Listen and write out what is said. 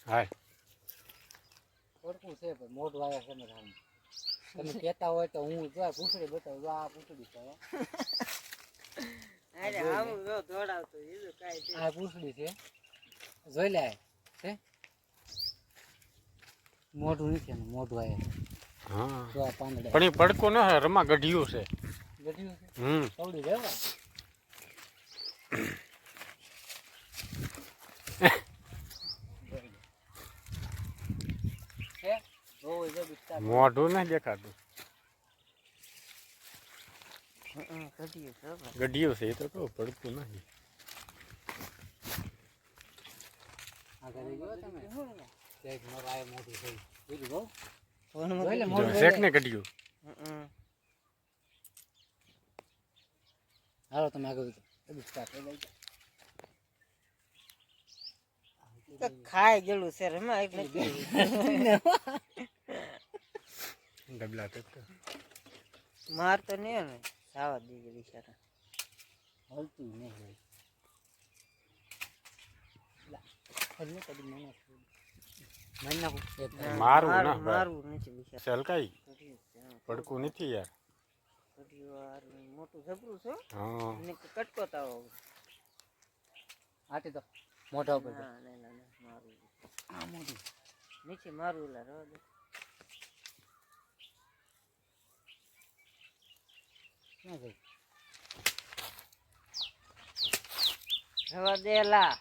હાય પડકું છે પણ મોઢું આવ્યા છે ને તમે કહેતા હોય તો હું જો પૂછડી બતાવું આ પૂછડી છે અરે આવું જો દોડાવતો બીજું કાઈ છે આ પૂછડી છે જોઈ લે છે મોઢું નથી ને મોઢું આવ્યા હા જો આ પાંદડા પણ એ પડકો ન હે રમા ગઢિયું છે ગઢિયું છે હમ કવડી લેવા છે જોવો જો બિસ્તા મોઢું નહીં દેખાતું કઢીએ છે ગઢિયું છે એ તો કહું પડતું નહીં આગળ ગયો તમે એક મારો આય મોઢું થઈ બીજું ગો ફોન જોઈ લે જો મોઢું શેક ને ગઢિયું હાલો તમે આગળ બિસ્તા થઈ જાય તો ખાઈ ગયેલું છે રમા એટલે ડબલા તો માર તો નહીં ને સાવા દે બિચારા હલતું નહીં હોય હજુ કદી મને નાખું મારું ના મારું નથી બિચારા સલકાઈ પડકું નથી યાર મોટું જબરું છે હા અને કટકો તાવો આટી તો મોઢા ઉપર ના ના ના મારું આ મોઢું નીચે મારું લા રવા દે ક્યાં ગયું રવા દે લા